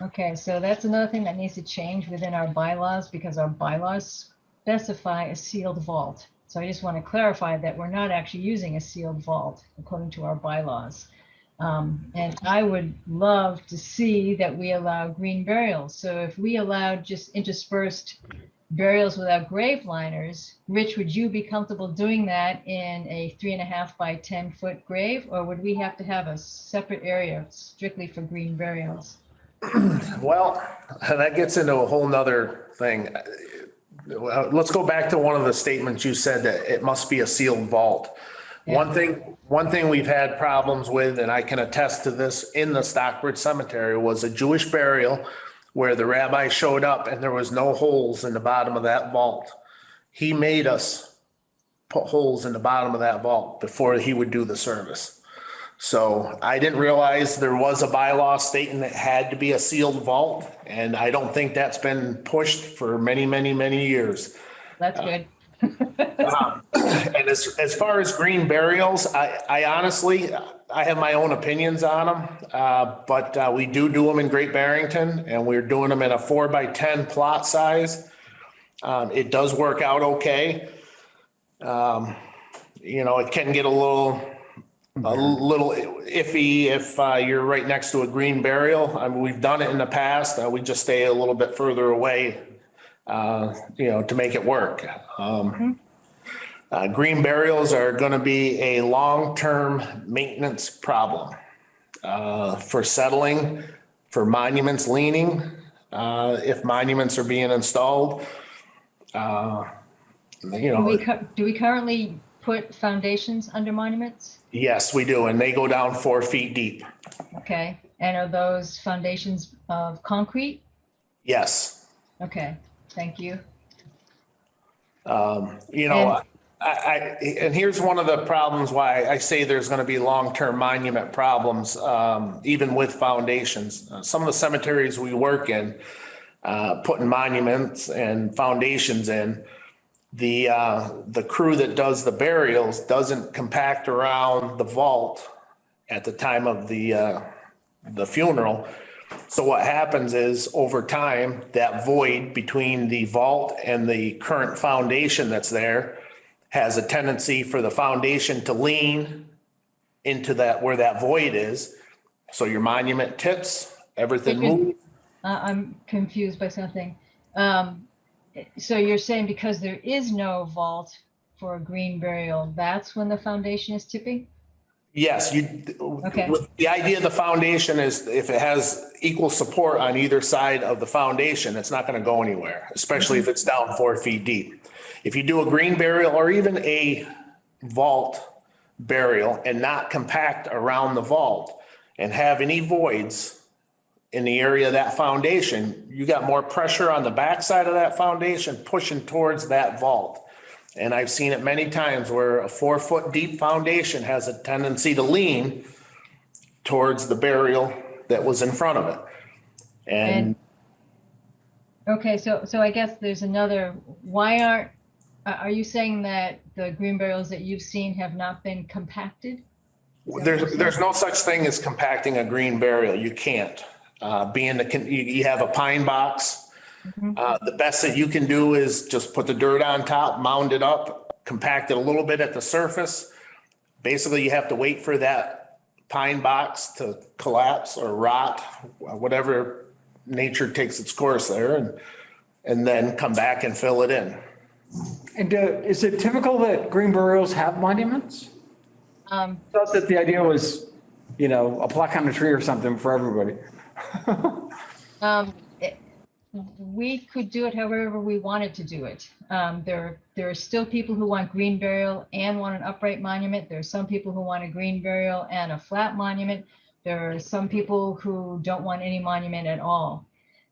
Okay, so that's another thing that needs to change within our bylaws, because our bylaws specify a sealed vault. So I just want to clarify that we're not actually using a sealed vault according to our bylaws. And I would love to see that we allow green burials. So if we allowed just interspersed burials without grave liners, Rich, would you be comfortable doing that in a 3.5 by 10 foot grave? Or would we have to have a separate area strictly for green burials? Well, that gets into a whole nother thing. Let's go back to one of the statements you said, that it must be a sealed vault. Yeah. One thing we've had problems with, and I can attest to this in the Stockbridge Cemetery, was a Jewish burial where the rabbi showed up and there was no holes in the bottom of that vault. He made us put holes in the bottom of that vault before he would do the service. So I didn't realize there was a bylaw stating that it had to be a sealed vault, and I don't think that's been pushed for many, many, many years. That's good. And as far as green burials, I honestly, I have my own opinions on them. But we do them in Great Barrington, and we're doing them in a 4 by 10 plot size. It does work out okay. It can get a little iffy if you're right next to a green burial. I mean, we've done it in the past. We just stay a little bit further away, to make it work. Green burials are going to be a long-term maintenance problem for settling, for monuments leaning, if monuments are being installed. Do we currently put foundations under monuments? Yes, we do, and they go down 4 feet deep. Okay, and are those foundations of concrete? Yes. Okay, thank you. And here's one of the problems why I say there's going to be long-term monument problems, even with foundations. Some of the cemeteries we work in, putting monuments and foundations in, the crew that does the burials doesn't compact around the vault at the time of the funeral. So what happens is, over time, that void between the vault and the current foundation that's there has a tendency for the foundation to lean into that, where that void is. So your monument tips, everything moves. I'm confused by something. So you're saying because there is no vault for a green burial, that's when the foundation is tipping? Yes, Okay. the idea of the foundation is if it has equal support on either side of the foundation, it's not going to go anywhere, especially if it's down 4 feet deep. If you do a green burial or even a vault burial and not compact around the vault and have any voids in the area of that foundation, you got more pressure on the backside of that foundation pushing towards that vault. And I've seen it many times where a 4 foot deep foundation has a tendency to lean towards the burial that was in front of it. And Okay, so I guess there's another, are you saying that the green burials that you've seen have not been compacted? there's no such thing as compacting a green burial. You can't. You have a pine box. The best that you can do is just put the dirt on top, mound it up, compact it a little bit at the surface. Basically, you have to wait for that pine box to collapse or rot, whatever nature takes its course there, and then come back and fill it in. And is it typical that green burials have monuments? Thought that the idea was, a plaque on a tree or something for everybody. We could do it however we wanted to do it. There are still people who want green burial and want an upright monument. There are some people who want a green burial and a flat monument. There are some people who don't want any monument at all.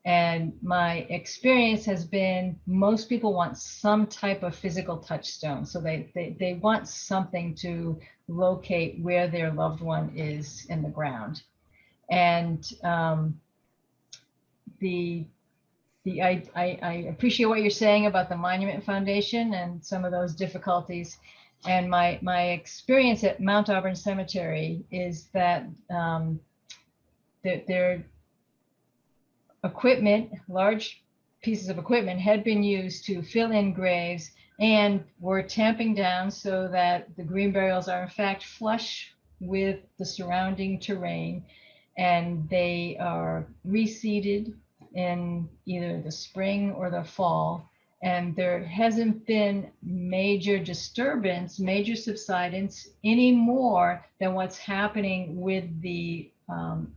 And my experience has been most people want some type of physical touchstone. So they want something to locate where their loved one is in the ground. And I appreciate what you're saying about the Monument Foundation and some of those difficulties. And my experience at Mount Auburn Cemetery is that their equipment, large pieces of equipment, had been used to fill in graves and were tamping down so that the green burials are in fact flush with the surrounding terrain, and they are reseeded in either the spring or the fall. And there hasn't been major disturbance, major subsidence any more than what's happening with the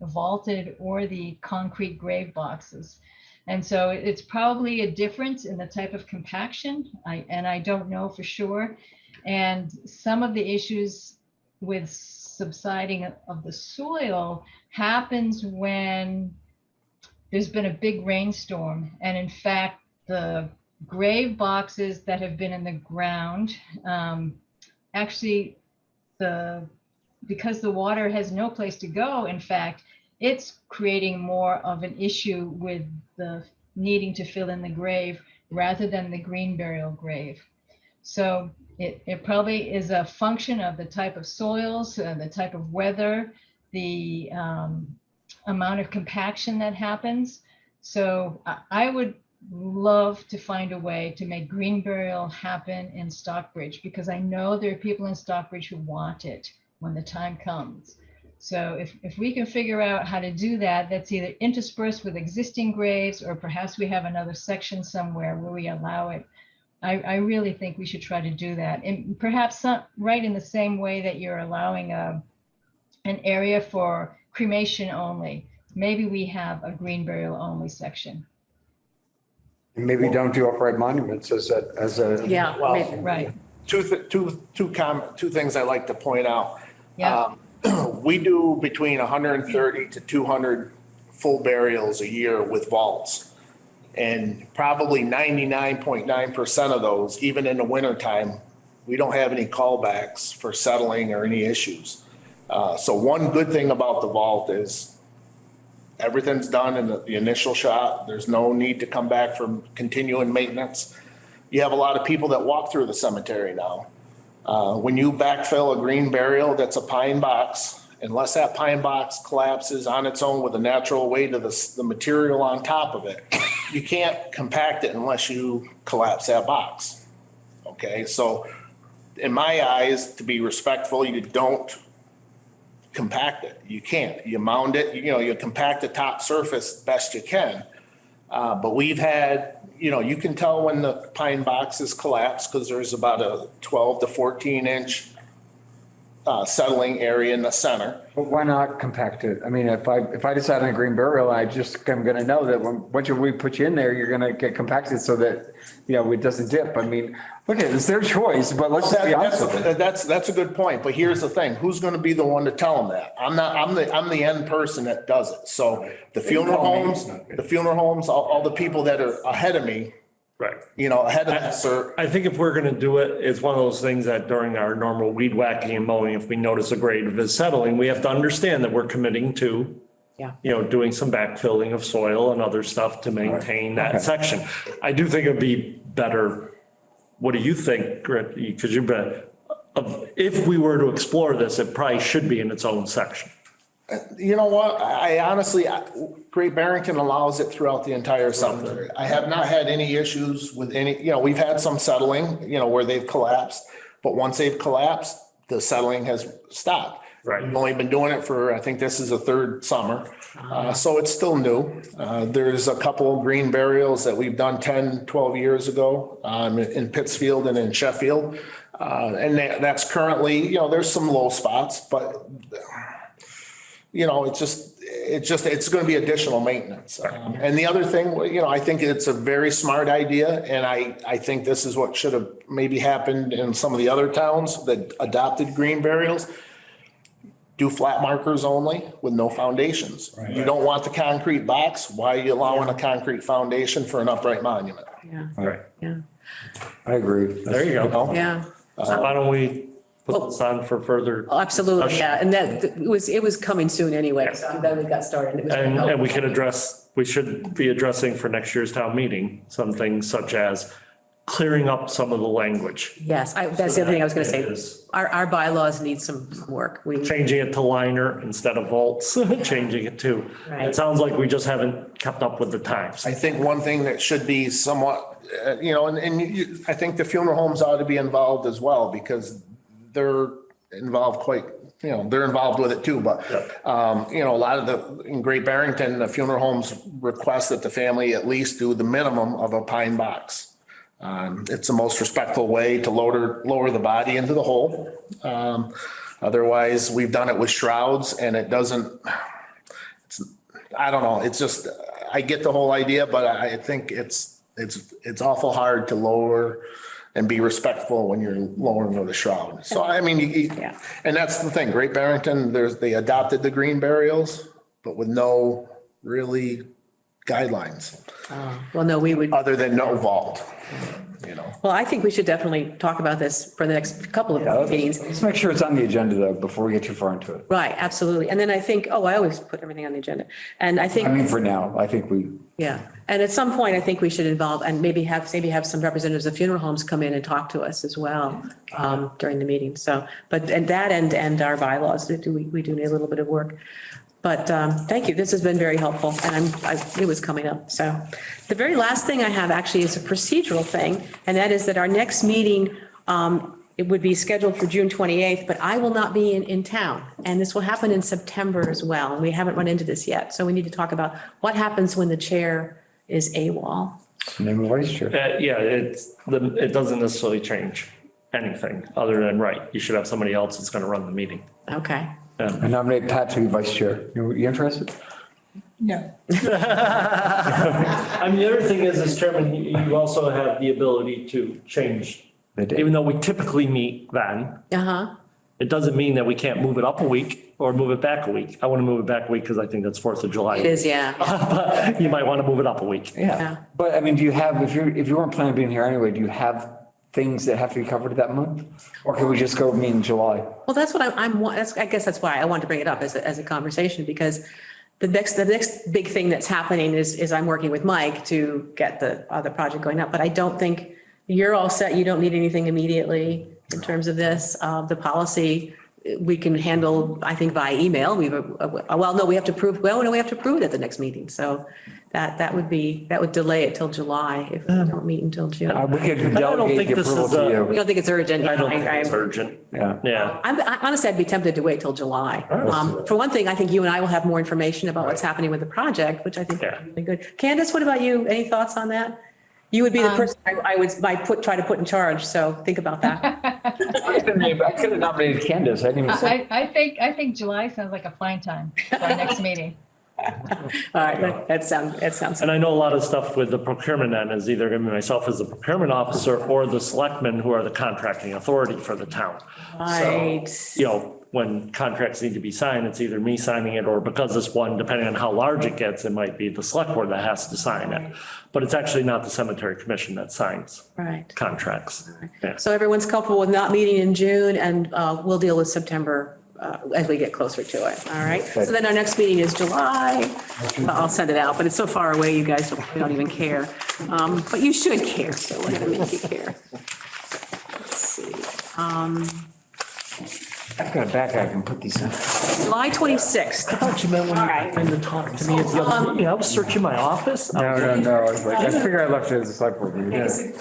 vaulted or the concrete grave boxes. And so it's probably a difference in the type of compaction, and I don't know for sure. And some of the issues with subsiding of the soil happens when there's been a big rainstorm. And in fact, the grave boxes that have been in the ground, actually, because the water has no place to go, in fact, it's creating more of an issue with the needing to fill in the grave rather than the green burial grave. So it probably is a function of the type of soils, the type of weather, the amount of compaction that happens. So I would love to find a way to make green burial happen in Stockbridge, because I know there are people in Stockbridge who want it when the time comes. So if we can figure out how to do that, that's either interspersed with existing graves, or perhaps we have another section somewhere where we allow it. I really think we should try to do that. And perhaps right in the same way that you're allowing an area for cremation only, maybe we have a green burial only section. And maybe don't do upright monuments as a. Yeah, maybe. Right. Two things I like to point out. Yeah. We do between 130 to 200 full burials a year with vaults. And probably 99.9% of those, even in the wintertime, we don't have any callbacks for settling or any issues. So one good thing about the vault is everything's done in the initial shot. There's no need to come back for continuing maintenance. You have a lot of people that walk through the cemetery now. When you backfill a green burial that's a pine box, unless that pine box collapses on its own with the natural weight of the material on top of it, you can't compact it unless you collapse that box. Okay, so in my eyes, to be respectful, you don't compact it. You can't. You mound it, you compact the top surface best you can. But we've had, you can tell when the pine boxes collapse because there's about a 12 to 14 inch settling area in the center. But why not compact it? I mean, if I decide on a green burial, I'm gonna know that once we put you in there, you're gonna get compacted so that, it doesn't dip. I mean, look, it's their choice, but let's just be honest with it. That's a good point, but here's the thing, who's gonna be the one to tell them that? I'm the end person that does it. So the funeral homes, all the people that are ahead of me, Right. ahead of us are. I think if we're gonna do it, it's one of those things that during our normal weed whacking and mowing, if we notice a grade of is settling, we have to understand that we're committing to, doing some backfilling of soil and other stuff to maintain that section. I do think it'd be better. What do you think, Grit? Because if we were to explore this, it probably should be in its own section. You know what? I honestly, Great Barrington allows it throughout the entire cemetery. I have not had any issues with any, we've had some settling, where they've collapsed, but once they've collapsed, the settling has stopped. Right. We've only been doing it for, I think this is the third summer. So it's still new. There's a couple of green burials that we've done 10, 12 years ago, in Pittsfield and in Sheffield. And that's currently, there's some low spots, but it's going to be additional maintenance. And the other thing, I think it's a very smart idea. And I think this is what should have maybe happened in some of the other towns that adopted green burials. Do flat markers only with no foundations. Right. You don't want the concrete box. Why are you allowing a concrete foundation for an upright monument? Yeah. Right. Yeah. I agree. There you go. Yeah. So why don't we put this on for further? Absolutely. discussion? Yeah. And that it was coming soon anyway. So I'm glad we got started. It was very And we helpful. we should be addressing for next year's town meeting, some things such as clearing up some of the language. Yes, that's the other thing I was going to say. Is Our bylaws need some work. changing it to liner instead of vaults, changing it to. Right. It sounds like we just haven't kept up with the times. I think one thing that should be somewhat, I think the funeral homes ought to be involved as well because they're involved they're involved with it too. But, a lot of in Great Barrington, the funeral homes request that the family at least do the minimum of a pine box. It's the most respectful way to lower the body into the hole. Otherwise, we've done it with shrouds and I don't know. It's just, I get the whole idea, but I think it's awful hard to lower and be respectful when you're lowering with a shroud. So, I mean, and that's the thing, Great Barrington, they adopted the green burials, but with no really guidelines. Well, no, we would. Other than no vault, Well, I think we should definitely talk about this for the next couple of meetings. Let's make sure it's on the agenda though, before we get too far into it. Right, absolutely. And then I think, I always put everything on the agenda. And I think. I mean, for now, I think Yeah. And at some point, I think we should involve and maybe have some representatives of funeral homes come in and talk to us as well during the meeting. So, and that and our bylaws, we do need a little bit of work. But thank you. This has been very helpful and it was coming up. So the very last thing I have actually is a procedural thing. And that is that our next meeting, it would be scheduled for June 28th, but I will not be in town. And this will happen in September as well. And we haven't run into this yet. So we need to talk about what happens when the chair is AWOL. name of vice chair. It doesn't necessarily change anything other than, you should have somebody else that's going to run the meeting. Okay. I nominate Pat to be vice chair. You interested? No. I mean, the other thing is Chairman, you also have the ability to change, even though we typically meet then. It doesn't mean that we can't move it up a week or move it back a week. I want to move it back a week because I think that's 4th of July. It is, yeah. But you might want to move it up a week. Yeah. But I mean, do you have, if you weren't planning on being here anyway, do you have things that have to be covered that month? Or can we just go meet in July? Well, that's what I guess that's why I wanted to bring it up as a conversation, because the next big thing that's happening is I'm working with Mike to get the other project going up, but I don't think you're all set. You don't need anything immediately in terms of this. The policy we can handle, I think, via email. We have to approve it at the next meeting. So that would delay it till July if we don't meet until June. We could I don't delegate think the this approval is to We you. don't think it's urgent. I don't think it's urgent. Yeah. Yeah. Honestly, I'd be tempted to wait till July. For one thing, I think you and I will have more information about what's happening with the project, which I think Yeah. would be good. Candace, what about you? Any thoughts on that? You would be the person try to put in charge, so think about that. I could have nominated Candace. I didn't even say. I think July sounds like a fine time for our next meeting. All right, that sounds. And I know a lot of stuff with the procurement end is either going to be myself as the procurement officer or the selectmen who are the contracting authority for the town. Right. So, you know, when contracts need to be signed, it's either me signing it or because this one, depending on how large it gets, it might be the select board that has to sign it. But it's actually not the cemetery commission that signs Right. contracts. Yeah. So everyone's comfortable with not meeting in June, and we'll deal with September as we get closer to it. All right. So then our next meeting is July. I'll send it out, but it's so far away, you guys don't even care. But you should care, so we're going to make you care. Let's see. I've got a back, I can put these in. July 26th. I thought you meant when you came to talk to me at the other meeting. I was searching my office. No. I was like, I figure I left it as a select board meeting.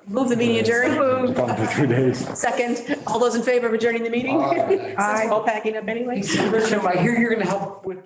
Move the meeting adjourned. Gone for 2 days. Second, all those in favor of adjourning the meeting? Since we're all packing up anyway. Tim, I hear you're going to help with